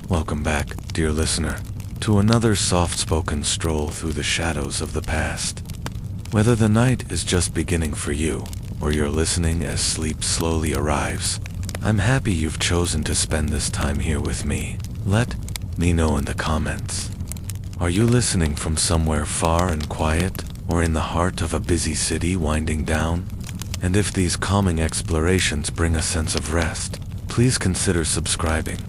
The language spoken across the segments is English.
Welcome back, dear listener, to another soft-spoken stroll through the shadows of the past. Whether the night is just beginning for you, or you're listening as sleep slowly arrives, I'm happy you've chosen to spend this time here with me. Let me know in the comments. Are you listening from somewhere far and quiet, or in the heart of a busy city winding down? And if these calming explorations bring a sense of rest, please consider subscribing.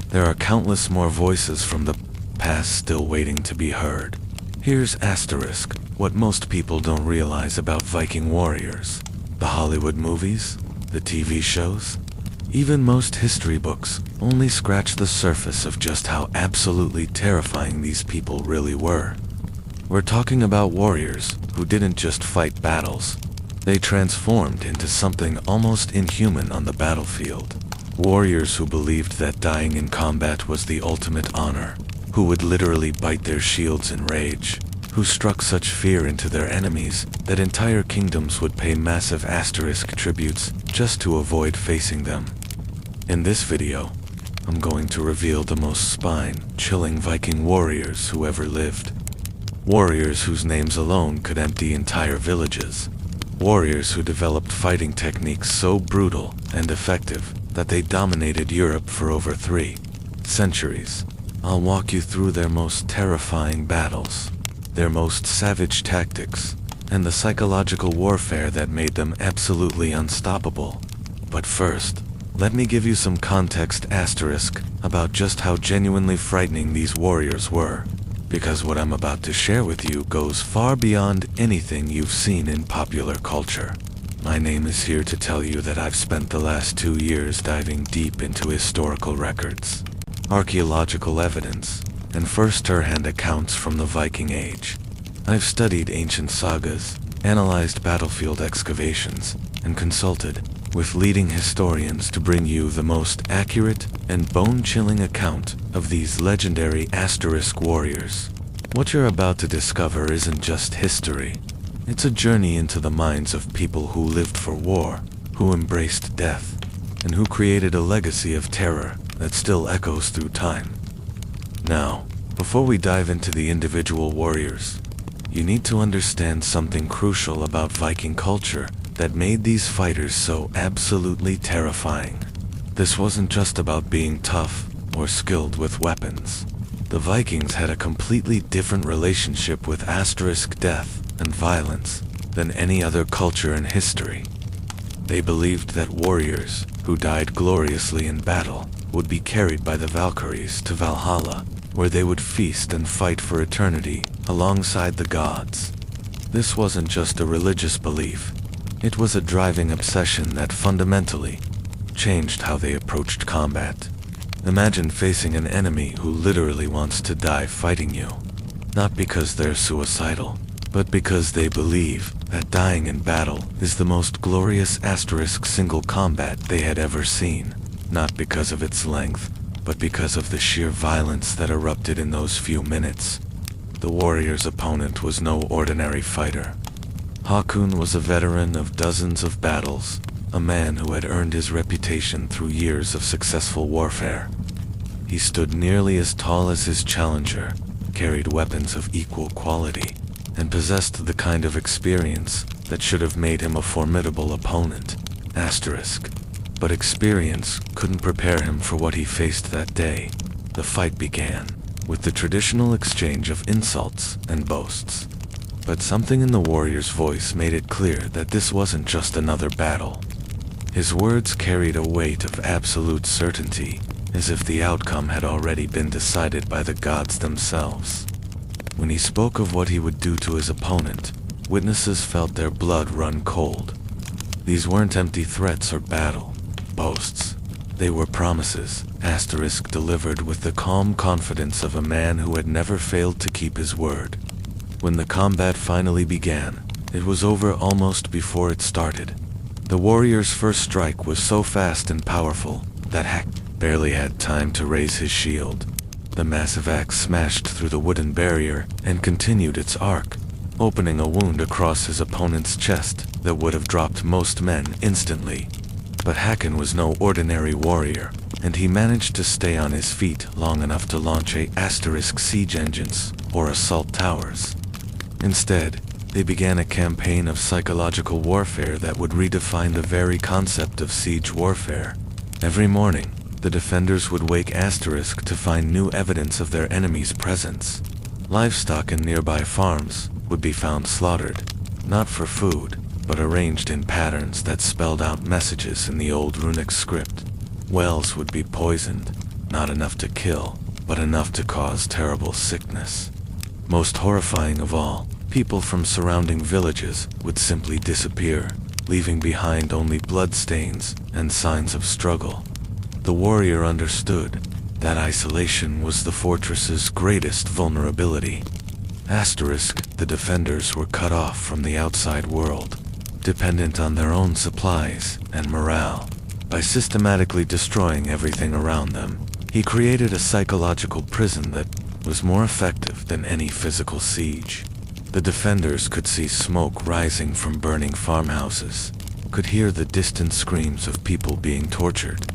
There are countless more voices from the past still waiting to be heard. Here's asterisk, what most people don't realize about Viking warriors. The Hollywood movies, the TV shows, even most history books only scratch the surface of just how absolutely terrifying these people really were. We're talking about warriors who didn't just fight battles. They transformed into something almost inhuman on the battlefield. Warriors who believed that dying in combat was the ultimate honor, who would literally bite their shields in rage, who struck such fear into their enemies that entire kingdoms would pay massive asterisk tributes just to avoid facing them. In this video, I'm going to reveal the most spine-chilling Viking warriors who ever lived. Warriors whose names alone could empty entire villages. Warriors who developed fighting techniques so brutal and effective that they dominated Europe for over 3 centuries. I'll walk you through their most terrifying battles, their most savage tactics, and the psychological warfare that made them absolutely unstoppable. But first, let me give you some context asterisk about just how genuinely frightening these warriors were, because what I'm about to share with you goes far beyond anything you've seen in popular culture. My name is here to tell you that I've spent the last 2 years diving deep into historical records, archaeological evidence, and first-hand accounts from the Viking Age. I've studied ancient sagas, analyzed battlefield excavations, and consulted with leading historians to bring you the most accurate and bone-chilling account of these legendary asterisk warriors. What you're about to discover isn't just history. It's a journey into the minds of people who lived for war, who embraced death, and who created a legacy of terror that still echoes through time. Now, before we dive into the individual warriors, you need to understand something crucial about Viking culture that made these fighters so absolutely terrifying. This wasn't just about being tough or skilled with weapons. The Vikings had a completely different relationship with asterisk death and violence than any other culture in history. They believed that warriors who died gloriously in battle would be carried by the Valkyries to Valhalla, where they would feast and fight for eternity alongside the gods. This wasn't just a religious belief. It was a driving obsession that fundamentally changed how they approached combat. Imagine facing an enemy who literally wants to die fighting you, not because they're suicidal, but because they believe that dying in battle is the most glorious asterisk single combat they had ever seen, not because of its length, but because of the sheer violence that erupted in those few minutes. The warrior's opponent was no ordinary fighter. Hakon was a veteran of dozens of battles, a man who had earned his reputation through years of successful warfare. He stood nearly as tall as his challenger, carried weapons of equal quality, and possessed the kind of experience that should have made him a formidable opponent. Asterisk. But experience couldn't prepare him for what he faced that day. The fight began with the traditional exchange of insults and boasts. But something in the warrior's voice made it clear that this wasn't just another battle. His words carried a weight of absolute certainty, as if the outcome had already been decided by the gods themselves. When he spoke of what he would do to his opponent, witnesses felt their blood run cold. These weren't empty threats or battle boasts. They were promises, asterisk, delivered with the calm confidence of a man who had never failed to keep his word. When the combat finally began, it was over almost before it started. The warrior's first strike was so fast and powerful that Hak barely had time to raise his shield. The massive axe smashed through the wooden barrier and continued its arc, opening a wound across his opponent's chest that would have dropped most men instantly. But Hakon was no ordinary warrior, and he managed to stay on his feet long enough to launch ** siege engines, or assault towers. Instead, they began a campaign of psychological warfare that would redefine the very concept of siege warfare. Every morning, the defenders would wake * to find new evidence of their enemy's presence. Livestock in nearby farms would be found slaughtered, not for food, but arranged in patterns that spelled out messages in the old runic script. Wells would be poisoned, not enough to kill, but enough to cause terrible sickness. Most horrifying of all, people from surrounding villages would simply disappear, leaving behind only bloodstains and signs of struggle. The warrior understood that isolation was the fortress's greatest vulnerability. The defenders were cut off from the outside world, dependent on their own supplies and morale. By systematically destroying everything around them, he created a psychological prison that was more effective than any physical siege. The defenders could see smoke rising from burning farmhouses, could hear the distant screams of people being tortured,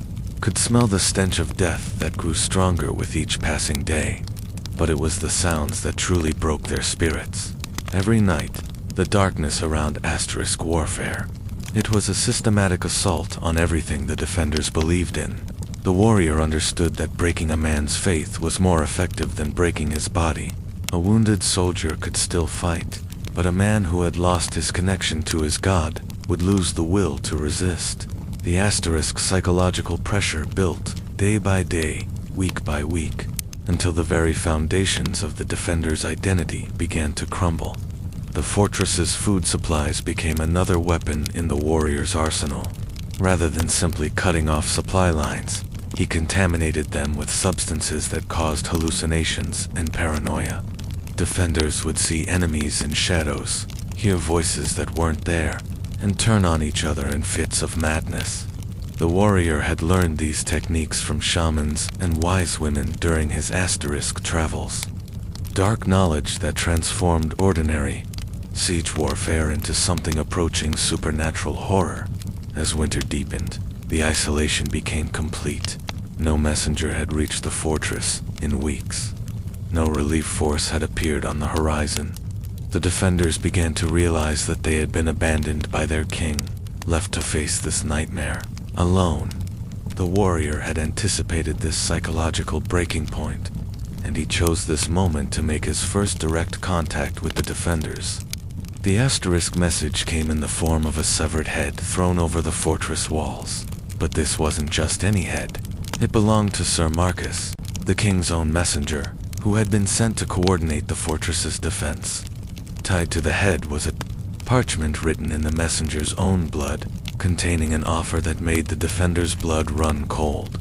could smell the stench of death that grew stronger with each passing day. But it was the sounds that truly broke their spirits. Every night, the darkness around * warfare. It was a systematic assault on everything the defenders believed in. The warrior understood that breaking a man's faith was more effective than breaking his body. A wounded soldier could still fight, but a man who had lost his connection to his god would lose the will to resist. The * psychological pressure built, day by day, week by week, until the very foundations of the defender's identity began to crumble. The fortress's food supplies became another weapon in the warrior's arsenal. Rather than simply cutting off supply lines, he contaminated them with substances that caused hallucinations and paranoia. Defenders would see enemies in shadows, hear voices that weren't there, and turn on each other in fits of madness. The warrior had learned these techniques from shamans and wise women during his * travels. Dark knowledge that transformed ordinary siege warfare into something approaching supernatural horror. As winter deepened, the isolation became complete. No messenger had reached the fortress in weeks. No relief force had appeared on the horizon. The defenders began to realize that they had been abandoned by their king, left to face this nightmare, alone. The warrior had anticipated this psychological breaking point, and he chose this moment to make his first direct contact with the defenders. The * message came in the form of a severed head thrown over the fortress walls. But this wasn't just any head. It belonged to Sir Marcus, the king's own messenger, who had been sent to coordinate the fortress's defense. Tied to the head was a parchment written in the messenger's own blood, containing an offer that made the defenders' blood run cold.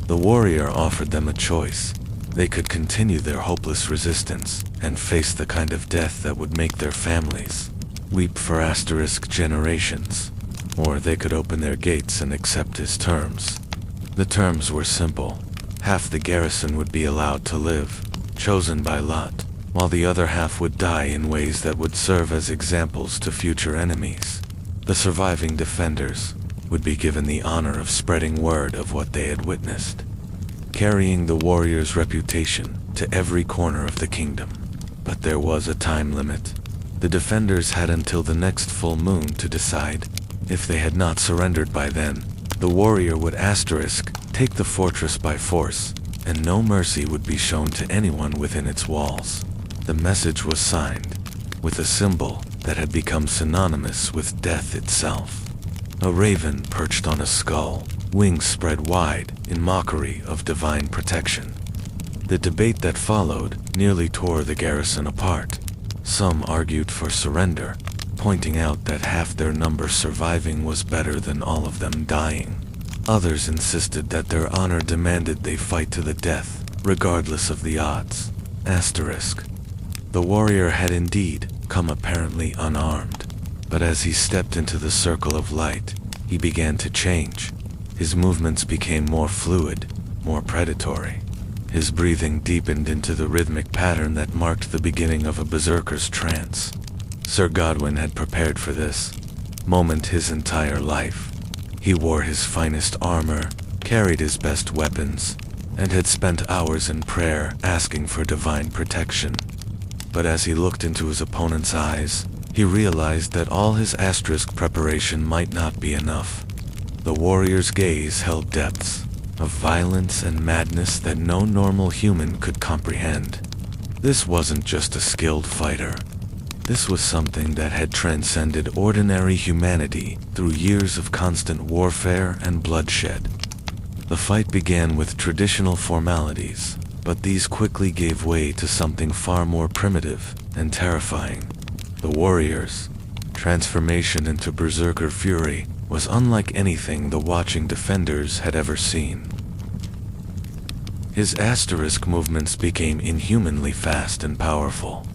The warrior offered them a choice. They could continue their hopeless resistance and face the kind of death that would make their families weep for * generations, or they could open their gates and accept his terms. The terms were simple. Half the garrison would be allowed to live, chosen by lot, while the other half would die in ways that would serve as examples to future enemies. The surviving defenders would be given the honor of spreading word of what they had witnessed, carrying the warrior's reputation to every corner of the kingdom. But there was a time limit. The defenders had until the next full moon to decide. If they had not surrendered by then, the warrior would * take the fortress by force, and no mercy would be shown to anyone within its walls. The message was signed with a symbol that had become synonymous with death itself. A raven perched on a skull, wings spread wide in mockery of divine protection. The debate that followed nearly tore the garrison apart. Some argued for surrender, pointing out that half their number surviving was better than all of them dying. Others insisted that their honor demanded they fight to the death, regardless of the odds. * The warrior had indeed come apparently unarmed, but as he stepped into the circle of light, he began to change. His movements became more fluid, more predatory. His breathing deepened into the rhythmic pattern that marked the beginning of a berserker's trance. Sir Godwin had prepared for this moment his entire life. He wore his finest armor, carried his best weapons, and had spent hours in prayer asking for divine protection. But as he looked into his opponent's eyes, he realized that all his asterisk preparation might not be enough. The warrior's gaze held depths of violence and madness that no normal human could comprehend. This wasn't just a skilled fighter. This was something that had transcended ordinary humanity through years of constant warfare and bloodshed. The fight began with traditional formalities, but these quickly gave way to something far more primitive and terrifying. The warrior's transformation into berserker fury was unlike anything the watching defenders had ever seen. His asterisk movements became inhumanly fast and powerful.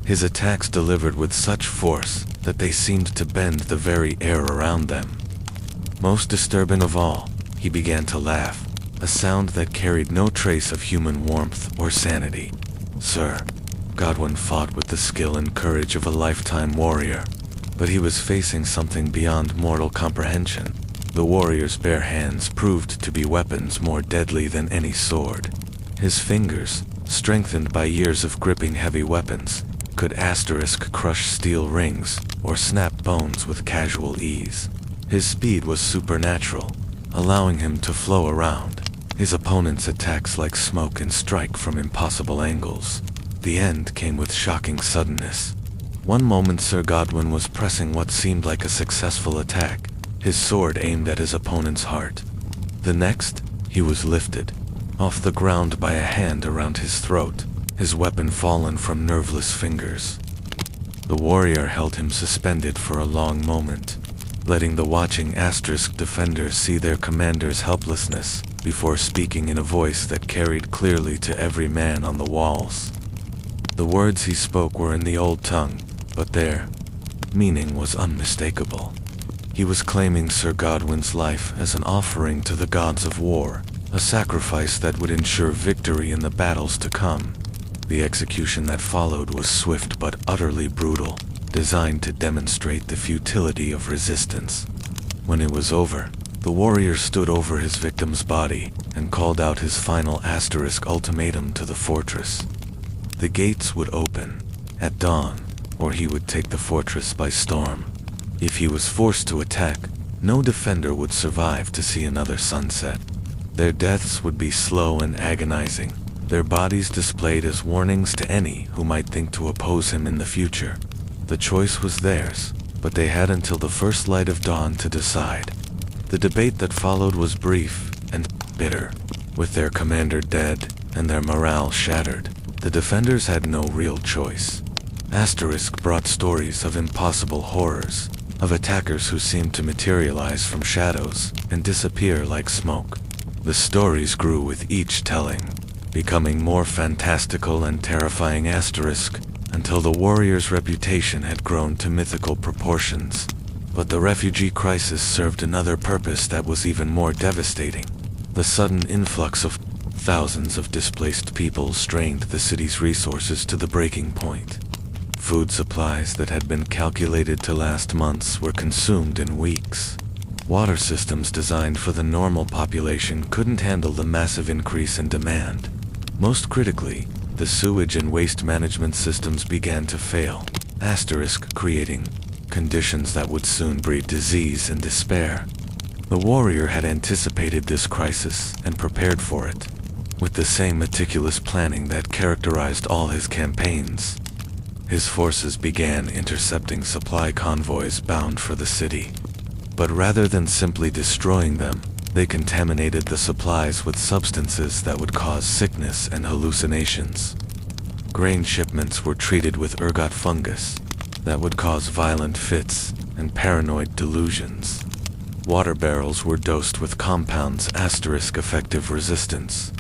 His attacks delivered with such force that they seemed to bend the very air around them. Most disturbing of all, he began to laugh, a sound that carried no trace of human warmth or sanity. Sir, Godwin fought with the skill and courage of a lifetime warrior, but he was facing something beyond mortal comprehension. The warrior's bare hands proved to be weapons more deadly than any sword. His fingers, strengthened by years of gripping heavy weapons, could asterisk crush steel rings or snap bones with casual ease. His speed was supernatural, allowing him to flow around his opponent's attacks like smoke and strike from impossible angles. The end came with shocking suddenness. One moment Sir Godwin was pressing what seemed like a successful attack, his sword aimed at his opponent's heart. The next, he was lifted off the ground by a hand around his throat, his weapon fallen from nerveless fingers. The warrior held him suspended for a long moment, letting the watching asterisk defenders see their commander's helplessness before speaking in a voice that carried clearly to every man on the walls. The words he spoke were in the old tongue, but their meaning was unmistakable. He was claiming Sir Godwin's life as an offering to the gods of war, a sacrifice that would ensure victory in the battles to come. The execution that followed was swift but utterly brutal, designed to demonstrate the futility of resistance. When it was over, the warrior stood over his victim's body and called out his final asterisk ultimatum to the fortress. The gates would open at dawn, or he would take the fortress by storm. If he was forced to attack, no defender would survive to see another sunset. Their deaths would be slow and agonizing, their bodies displayed as warnings to any who might think to oppose him in the future. The choice was theirs, but they had until the first light of dawn to decide. The debate that followed was brief and bitter. With their commander dead and their morale shattered, the defenders had no real choice. Asterisk brought stories of impossible horrors, of attackers who seemed to materialize from shadows and disappear like smoke. The stories grew with each telling, becoming more fantastical and terrifying asterisk, until the warrior's reputation had grown to mythical proportions. But the refugee crisis served another purpose that was even more devastating. The sudden influx of thousands of displaced people strained the city's resources to the breaking point. Food supplies that had been calculated to last months were consumed in weeks. Water systems designed for the normal population couldn't handle the massive increase in demand. Most critically, the sewage and waste management systems began to fail, asterisk creating conditions that would soon breed disease and despair. The warrior had anticipated this crisis and prepared for it, with the same meticulous planning that characterized all his campaigns. His forces began intercepting supply convoys bound for the city. But rather than simply destroying them, they contaminated the supplies with substances that would cause sickness and hallucinations. Grain shipments were treated with ergot fungus that would cause violent fits and paranoid delusions. Water barrels were dosed with compounds asterisk effective resistance.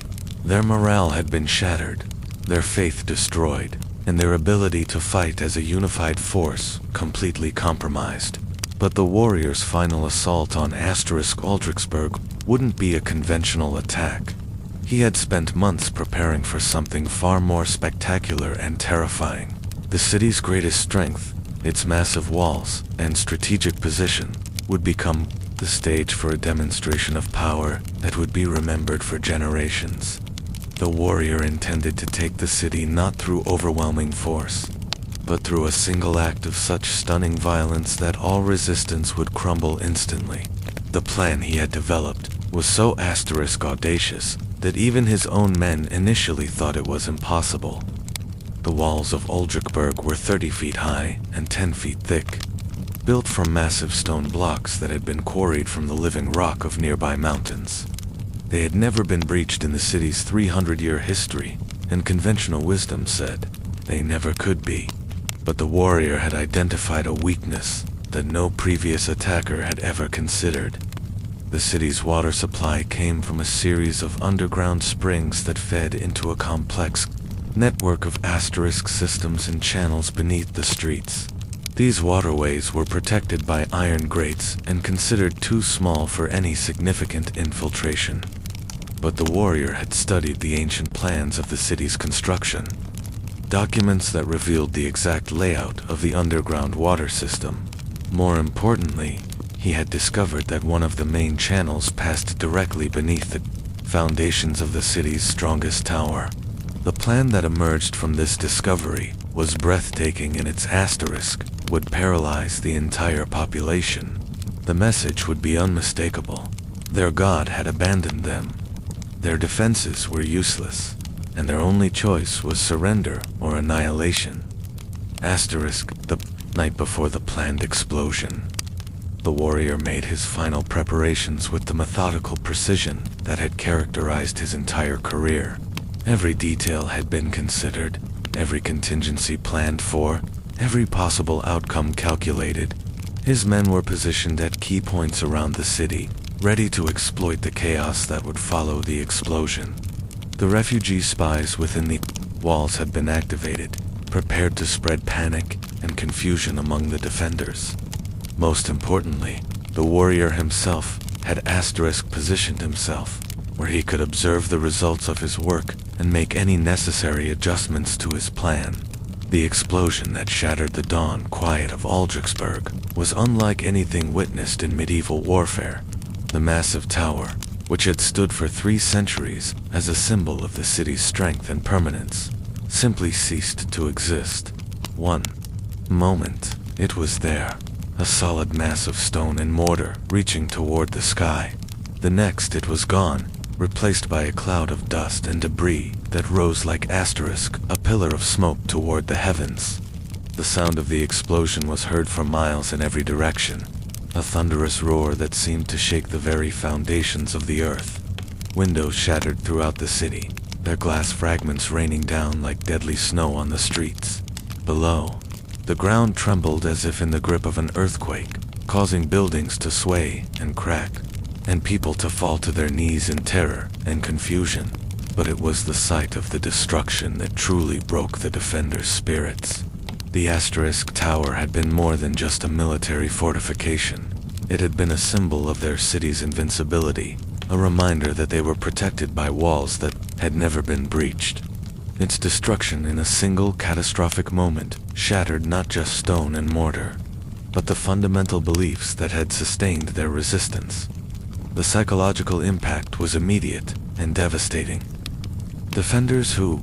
Their morale had been shattered, their faith destroyed, and their ability to fight as a unified force completely compromised. But the warrior's final assault on asterisk Aldrichsburg wouldn't be a conventional attack. He had spent months preparing for something far more spectacular and terrifying. The city's greatest strength, its massive walls and strategic position, would become the stage for a demonstration of power that would be remembered for generations. The warrior intended to take the city not through overwhelming force, but through a single act of such stunning violence that all resistance would crumble instantly. The plan he had developed was so audacious that even his own men initially thought it was impossible. The walls of Uldrichburg were 30 feet high and 10 feet thick, built from massive stone blocks that had been quarried from the living rock of nearby mountains. They had never been breached in the city's 300-year history, and conventional wisdom said they never could be. But the warrior had identified a weakness that no previous attacker had ever considered. The city's water supply came from a series of underground springs that fed into a complex network of asterisk systems and channels beneath the streets. These waterways were protected by iron grates and considered too small for any significant infiltration. But the warrior had studied the ancient plans of the city's construction, documents that revealed the exact layout of the underground water system. More importantly, he had discovered that one of the main channels passed directly beneath the foundations of the city's strongest tower. The plan that emerged from this discovery was breathtaking in its asterisk, would paralyze the entire population. The message would be unmistakable. Their god had abandoned them. Their defenses were useless, and their only choice was surrender or annihilation. Asterisk, the night before the planned explosion. The warrior made his final preparations with the methodical precision that had characterized his entire career. Every detail had been considered, every contingency planned for, every possible outcome calculated. His men were positioned at key points around the city, ready to exploit the chaos that would follow the explosion. The refugee spies within the walls had been activated, prepared to spread panic and confusion among the defenders. Most importantly, the warrior himself had positioned himself where he could observe the results of his work and make any necessary adjustments to his plan. The explosion that shattered the dawn quiet of Uldrichburg was unlike anything witnessed in medieval warfare. The massive tower, which had stood for 3 centuries as a symbol of the city's strength and permanence, simply ceased to exist. One moment, it was there, a solid mass of stone and mortar reaching toward the sky. The next, it was gone, replaced by a cloud of dust and debris that rose like asterisk, a pillar of smoke toward the heavens. The sound of the explosion was heard for miles in every direction, a thunderous roar that seemed to shake the very foundations of the earth. Windows shattered throughout the city, their glass fragments raining down like deadly snow on the streets. Below, the ground trembled as if in the grip of an earthquake, causing buildings to sway and crack, and people to fall to their knees in terror and confusion. But it was the sight of the destruction that truly broke the defenders' spirits. The asterisk tower had been more than just a military fortification. It had been a symbol of their city's invincibility, a reminder that they were protected by walls that had never been breached. Its destruction in a single catastrophic moment shattered not just stone and mortar, but the fundamental beliefs that had sustained their resistance. The psychological impact was immediate and devastating. Defenders who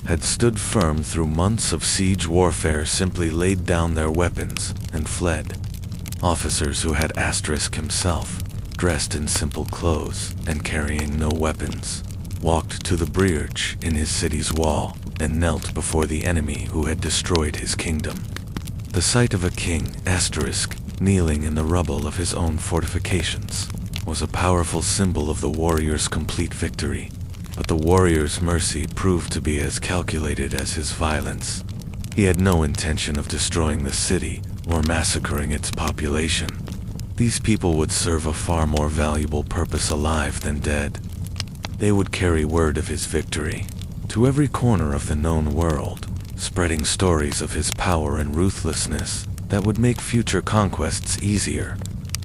had stood firm through months of siege warfare simply laid down their weapons and fled. Officers who had Asterisk himself, dressed in simple clothes and carrying no weapons, walked to the breach in his city's wall and knelt before the enemy who had destroyed his kingdom. The sight of a king, Asterisk, kneeling in the rubble of his own fortifications was a powerful symbol of the warrior's complete victory. But the warrior's mercy proved to be as calculated as his violence. He had no intention of destroying the city or massacring its population. These people would serve a far more valuable purpose alive than dead. They would carry word of his victory to every corner of the known world, spreading stories of his power and ruthlessness that would make future conquests easier.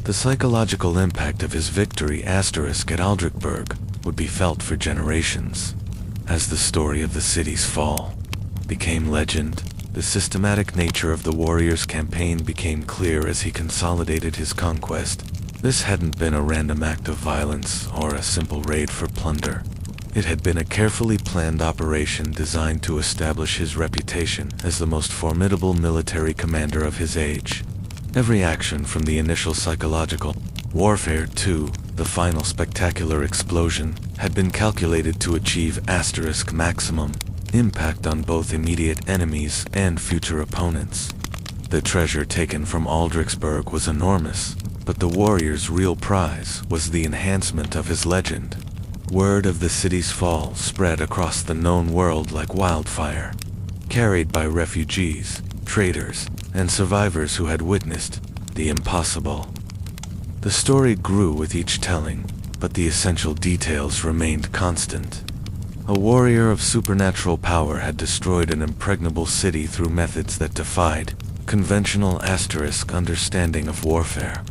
The psychological impact of his victory Asterisk at Uldrichburg would be felt for generations. As the story of the city's fall became legend, the systematic nature of the warrior's campaign became clear as he consolidated his conquest This hadn't been a random act of violence or a simple raid for plunder. It had been a carefully planned operation designed to establish his reputation as the most formidable military commander of his age. Every action from the initial psychological warfare to the final spectacular explosion had been calculated to achieve maximum impact on both immediate enemies and future opponents. The treasure taken from Aldrichsburg was enormous, but the warrior's real prize was the enhancement of his legend. Word of the city's fall spread across the known world like wildfire, carried by refugees, traders, and survivors who had witnessed the impossible. The story grew with each telling, but the essential details remained constant. A warrior of supernatural power had destroyed an impregnable city through methods that defied conventional understanding of warfare.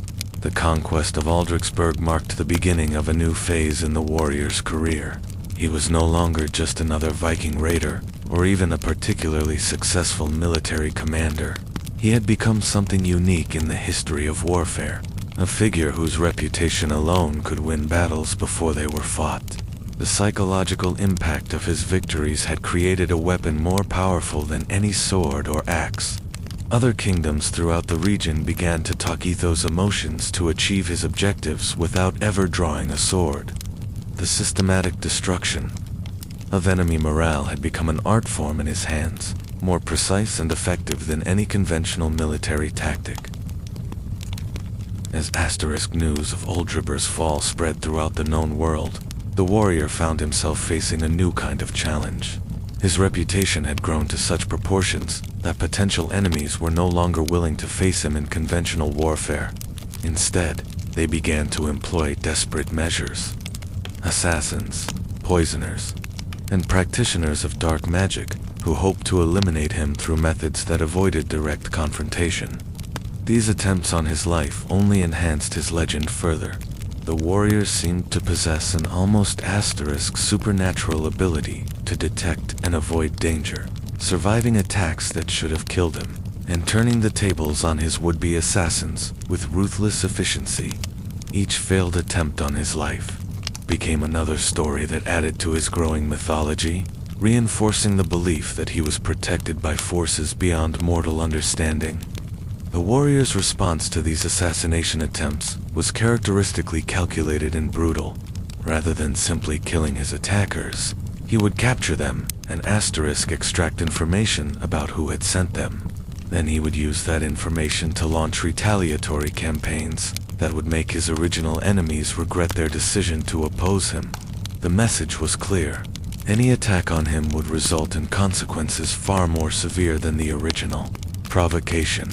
The conquest of Aldrichsburg marked the beginning of a new phase in the warrior's career. He was no longer just another Viking raider, or even a particularly successful military commander. He had become something unique in the history of warfare, a figure whose reputation alone could win battles before they were fought. The psychological impact of his victories had created a weapon more powerful than any sword or axe. Other kingdoms throughout the region began to talk those emotions to achieve his objectives without ever drawing a sword. The systematic destruction of enemy morale had become an art form in his hands, more precise and effective than any conventional military tactic. As news of Aldrichsburg's fall spread throughout the known world, the warrior found himself facing a new kind of challenge. His reputation had grown to such proportions that potential enemies were no longer willing to face him in conventional warfare. Instead, they began to employ desperate measures. Assassins, poisoners, and practitioners of dark magic who hoped to eliminate him through methods that avoided direct confrontation. These attempts on his life only enhanced his legend further. The warrior seemed to possess an almost supernatural ability to detect and avoid danger, surviving attacks that should have killed him, and turning the tables on his would-be assassins with ruthless efficiency. Each failed attempt on his life became another story that added to his growing mythology, reinforcing the belief that he was protected by forces beyond mortal understanding. The warrior's response to these assassination attempts was characteristically calculated and brutal. Rather than simply killing his attackers, he would capture them and extract information about who had sent them. Then he would use that information to launch retaliatory campaigns that would make his original enemies regret their decision to oppose him. The message was clear. Any attack on him would result in consequences far more severe than the original provocation.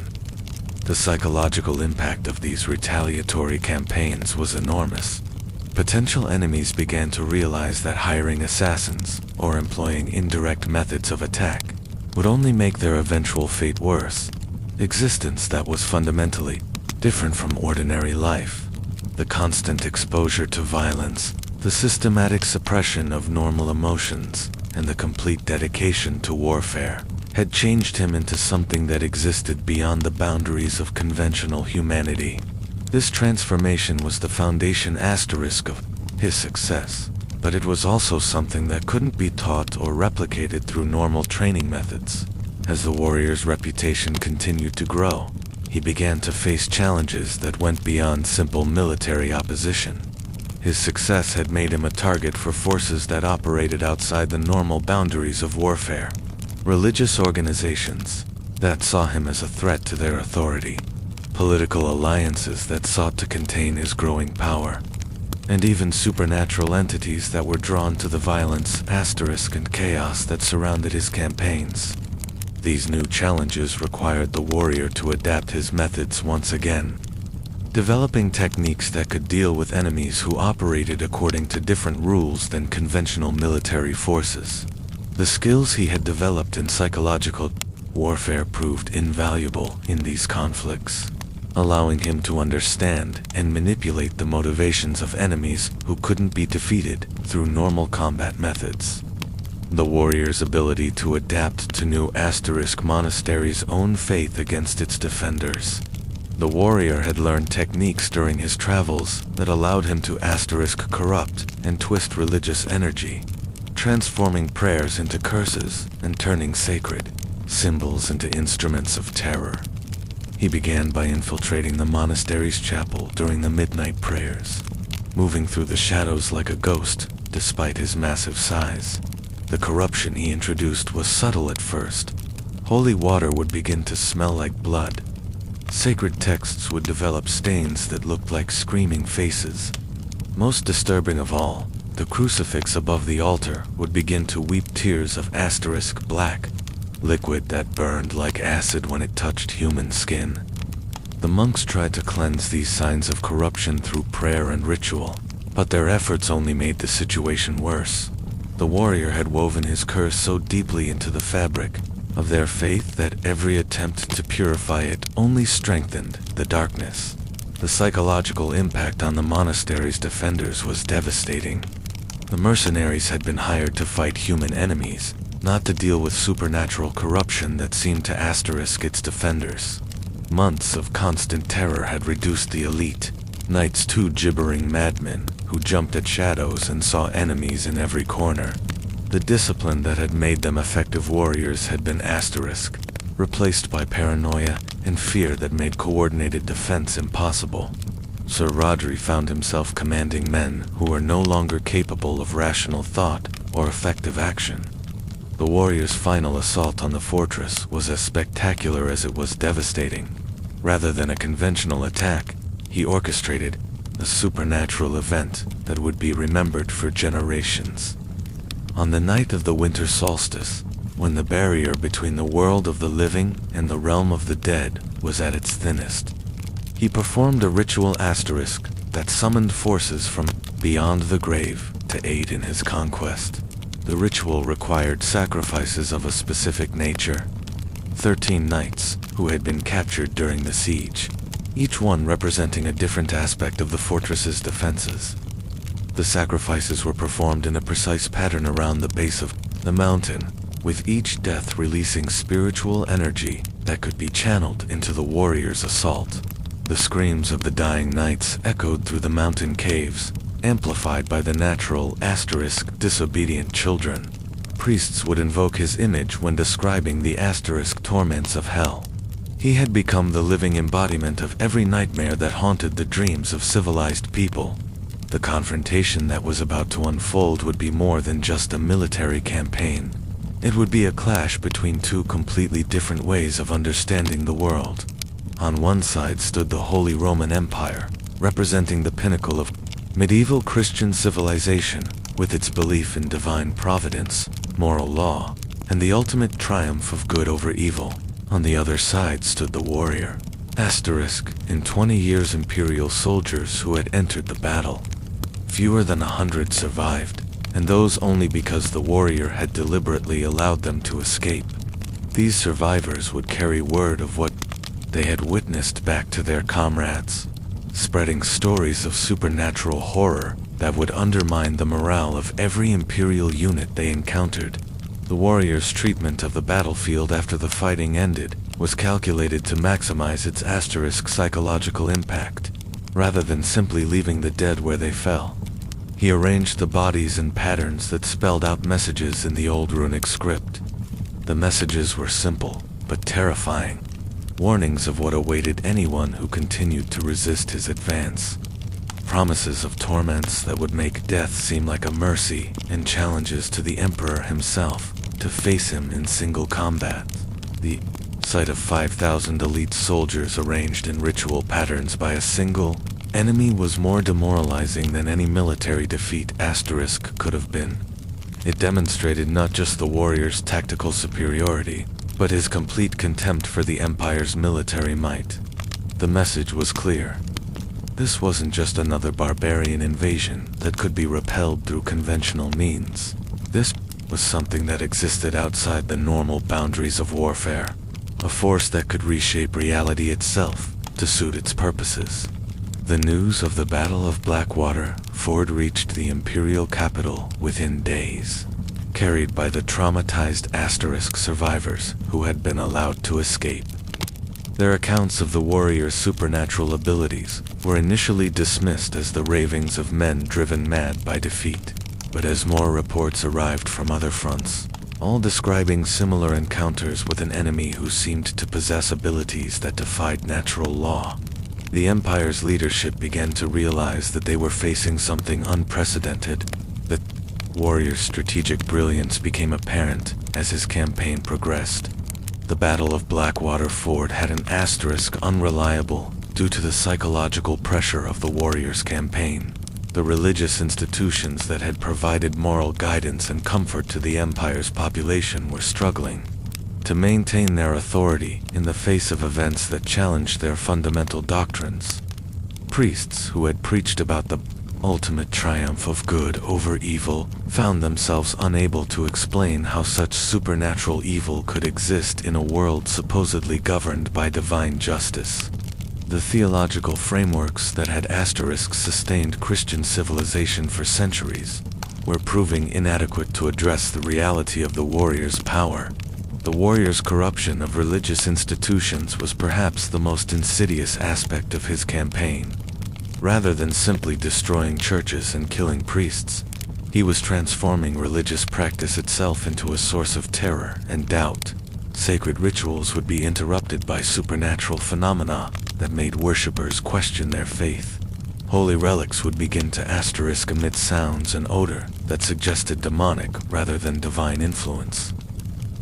The psychological impact of these retaliatory campaigns was enormous. Potential enemies began to realize that hiring assassins, or employing indirect methods of attack, would only make their eventual fate worse. Existence that was fundamentally different from ordinary life. The constant exposure to violence, the systematic suppression of normal emotions, and the complete dedication to warfare had changed him into something that existed beyond the boundaries of conventional humanity. This transformation was the foundation of his success, but it was also something that couldn't be taught or replicated through normal training methods. As the warrior's reputation continued to grow, he began to face challenges that went beyond simple military opposition. His success had made him a target for forces that operated outside the normal boundaries of warfare. Religious organizations that saw him as a threat to their authority, political alliances that sought to contain his growing power, and even supernatural entities that were drawn to the violence, and chaos that surrounded his campaigns. These new challenges required the warrior to adapt his methods once again, developing techniques that could deal with enemies who operated according to different rules than conventional military forces. The skills he had developed in psychological warfare proved invaluable in these conflicts, allowing him to understand and manipulate the motivations of enemies who couldn't be defeated through normal combat methods. The warrior's ability to adapt to new monastery's own faith against its defenders The warrior had learned techniques during his travels that allowed him to corrupt and twist religious energy, transforming prayers into curses and turning sacred symbols into instruments of terror. He began by infiltrating the monastery's chapel during the midnight prayers, moving through the shadows like a ghost despite his massive size. The corruption he introduced was subtle at first. Holy water would begin to smell like blood. Sacred texts would develop stains that looked like screaming faces. Most disturbing of all, the crucifix above the altar would begin to weep tears of black, liquid that burned like acid when it touched human skin. The monks tried to cleanse these signs of corruption through prayer and ritual, but their efforts only made the situation worse. The warrior had woven his curse so deeply into the fabric of their faith that every attempt to purify it only strengthened the darkness. The psychological impact on the monastery's defenders was devastating. The mercenaries had been hired to fight human enemies, not to deal with supernatural corruption that seemed to its defenders. Months of constant terror had reduced the elite, knights to gibbering madmen who jumped at shadows and saw enemies in every corner. The discipline that had made them effective warriors had been replaced by paranoia and fear that made coordinated defense impossible. Sir Rodri found himself commanding men who were no longer capable of rational thought or effective action. The warrior's final assault on the fortress was as spectacular as it was devastating. Rather than a conventional attack, he orchestrated a supernatural event that would be remembered for generations. On the night of the winter solstice, when the barrier between the world of the living and the realm of the dead was at its thinnest, he performed a ritual that summoned forces from beyond the grave to aid in his conquest. The ritual required sacrifices of a specific nature. 13 knights who had been captured during the siege, each one representing a different aspect of the fortress's defenses. The sacrifices were performed in a precise pattern around the base of the mountain, with each death releasing spiritual energy that could be channeled into the warrior's assault. The screams of the dying knights echoed through the mountain caves, amplified by the natural disobedient children. Priests would invoke his image when describing the torments of hell. He had become the living embodiment of every nightmare that haunted the dreams of civilized people. The confrontation that was about to unfold would be more than just a military campaign. It would be a clash between two completely different ways of understanding the world. On one side stood the Holy Roman Empire, representing the pinnacle of medieval Christian civilization, with its belief in divine providence, moral law, and the ultimate triumph of good over evil. On the other side stood the warrior. In 20 years imperial soldiers who had entered the battle. Fewer than 100 survived, and those only because the warrior had deliberately allowed them to escape. These survivors would carry word of what they had witnessed back to their comrades, spreading stories of supernatural horror that would undermine the morale of every imperial unit they encountered. The warrior's treatment of the battlefield after the fighting ended was calculated to maximize its psychological impact, rather than simply leaving the dead where they fell. He arranged the bodies in patterns that spelled out messages in the old runic script. The messages were simple, but terrifying. Warnings of what awaited anyone who continued to resist his advance. Promises of torments that would make death seem like a mercy, and challenges to the Emperor himself to face him in single combat. The sight of 5,000 elite soldiers arranged in ritual patterns by a single enemy was more demoralizing than any military defeat could have been. It demonstrated not just the warrior's tactical superiority, but his complete contempt for the Empire's military might. The message was clear. This wasn't just another barbarian invasion that could be repelled through conventional means. This was something that existed outside the normal boundaries of warfare, a force that could reshape reality itself to suit its purposes. The news of the Battle of Blackwater Ford reached the imperial capital within days, carried by the traumatized survivors who had been allowed to escape. Their accounts of the warriors' supernatural abilities were initially dismissed as the ravings of men driven mad by defeat, but as more reports arrived from other fronts, all describing similar encounters with an enemy who seemed to possess abilities that defied natural law, the Empire's leadership began to realize that they were facing something unprecedented. The warrior's strategic brilliance became apparent as his campaign progressed. The Battle of Blackwater Ford had an asterisk unreliable due to the psychological pressure of the warrior's campaign. The religious institutions that had provided moral guidance and comfort to the Empire's population were struggling to maintain their authority in the face of events that challenged their fundamental doctrines. Priests who had preached about the ultimate triumph of good over evil found themselves unable to explain how such supernatural evil could exist in a world supposedly governed by divine justice. The theological frameworks that had sustained Christian civilization for centuries were proving inadequate to address the reality of the warrior's power. The warrior's corruption of religious institutions was perhaps the most insidious aspect of his campaign. Rather than simply destroying churches and killing priests, he was transforming religious practice itself into a source of terror and doubt. Sacred rituals would be interrupted by supernatural phenomena that made worshippers question their faith. Holy relics would begin to emit sounds and odor that suggested demonic rather than divine influence.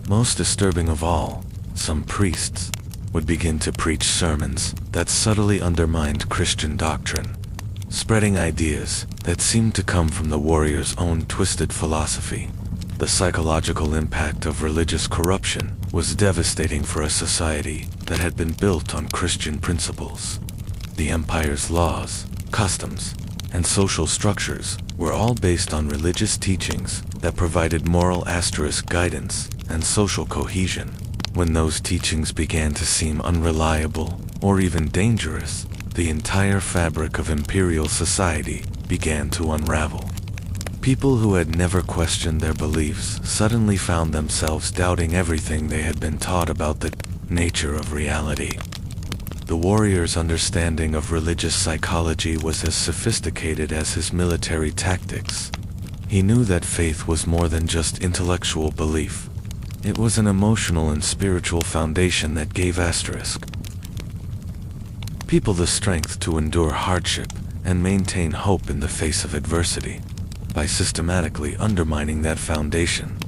Most disturbing of all, some priests would begin to preach sermons that subtly undermined Christian doctrine, spreading ideas that seemed to come from the warrior's own twisted philosophy. The psychological impact of religious corruption was devastating for a society that had been built on Christian principles. The Empire's laws, customs, and social structures were all based on religious teachings that provided moral guidance and social cohesion. When those teachings began to seem unreliable or even dangerous, the entire fabric of imperial society began to unravel. People who had never questioned their beliefs suddenly found themselves doubting everything they had been taught about the nature of reality. The warrior's understanding of religious psychology was as sophisticated as his military tactics. He knew that faith was more than just intellectual belief. It was an emotional and spiritual foundation that gave people the strength to endure hardship and maintain hope in the face of adversity. By systematically undermining that foundation,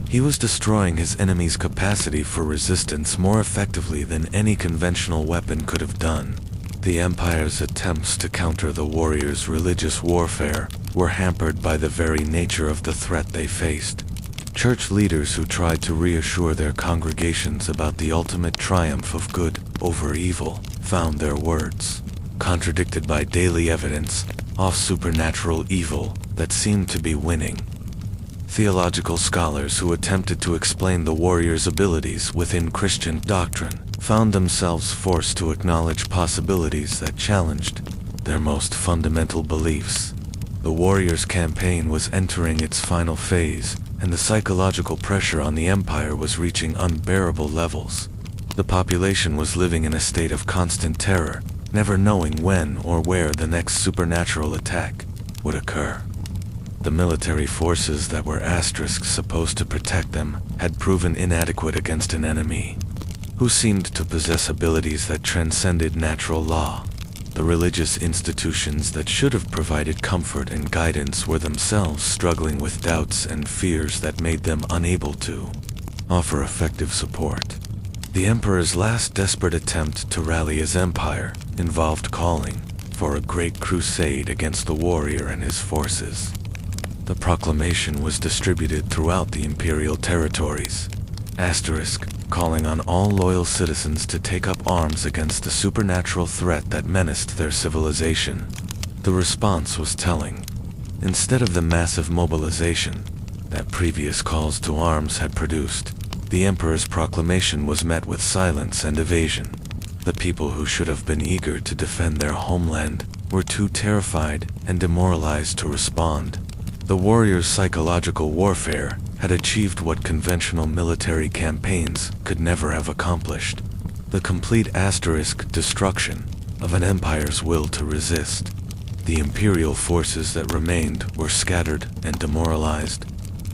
he was destroying his enemy's capacity for resistance more effectively than any conventional weapon could have done. The Empire's attempts to counter the warriors' religious warfare were hampered by the very nature of the threat they faced. Church leaders who tried to reassure their congregations about the ultimate triumph of good over evil found their words contradicted by daily evidence of supernatural evil that seemed to be winning. Theological scholars who attempted to explain the warrior's abilities within Christian doctrine found themselves forced to acknowledge possibilities that challenged their most fundamental beliefs. The warrior's campaign was entering its final phase, and the psychological pressure on the Empire was reaching unbearable levels. The population was living in a state of constant terror, never knowing when or where the next supernatural attack would occur. The military forces that were supposed to protect them had proven inadequate against an enemy who seemed to possess abilities that transcended natural law. The religious institutions that should have provided comfort and guidance were themselves struggling with doubts and fears that made them unable to offer effective support. The Emperor's last desperate attempt to rally his empire involved calling for a great crusade against the warrior and his forces. The proclamation was distributed throughout the imperial territories, calling on all loyal citizens to take up arms against the supernatural threat that menaced their civilization. The response was telling. Instead of the massive mobilization that previous calls to arms had produced, the Emperor's proclamation was met with silence and evasion. The people who should have been eager to defend their homeland were too terrified and demoralized to respond. The warrior's psychological warfare had achieved what conventional military campaigns could never have accomplished. the complete asterisk destruction of an empire's will to resist. The imperial forces that remained were scattered and demoralized,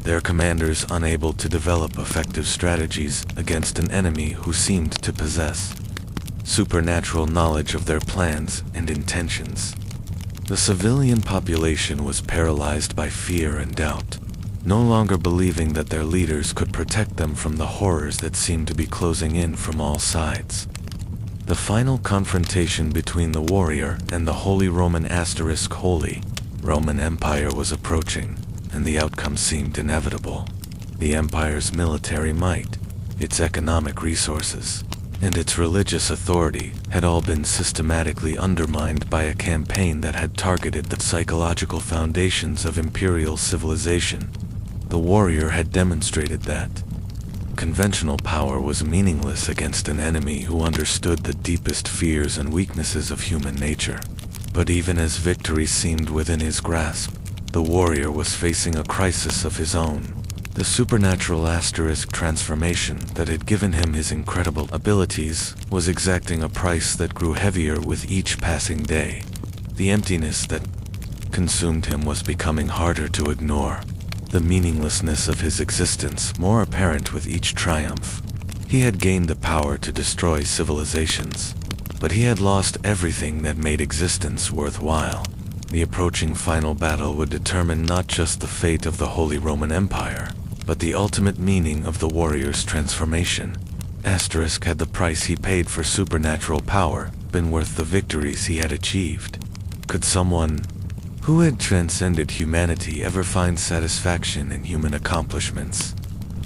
their commanders unable to develop effective strategies against an enemy who seemed to possess supernatural knowledge of their plans and intentions. The civilian population was paralyzed by fear and doubt, no longer believing that their leaders could protect them from the horrors that seemed to be closing in from all sides. The final confrontation between the warrior and the Holy Roman Holy Roman Empire was approaching, and the outcome seemed inevitable. The empire's military might, its economic resources, and its religious authority had all been systematically undermined by a campaign that had targeted the psychological foundations of imperial civilization. The warrior had demonstrated that conventional power was meaningless against an enemy who understood the deepest fears and weaknesses of human nature. But even as victory seemed within his grasp, the warrior was facing a crisis of his own. The supernatural transformation that had given him his incredible abilities was exacting a price that grew heavier with each passing day. The emptiness that consumed him was becoming harder to ignore, the meaninglessness of his existence more apparent with each triumph. He had gained the power to destroy civilizations, but he had lost everything that made existence worthwhile. The approaching final battle would determine not just the fate of the Holy Roman Empire, but the ultimate meaning of the warrior's transformation. Had the price he paid for supernatural power been worth the victories he had achieved? Could someone who had transcended humanity ever find satisfaction in human accomplishments?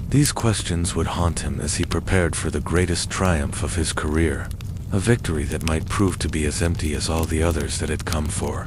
These questions would haunt him as he prepared for the greatest triumph of his career, a victory that might prove to be as empty as all the others that had come for.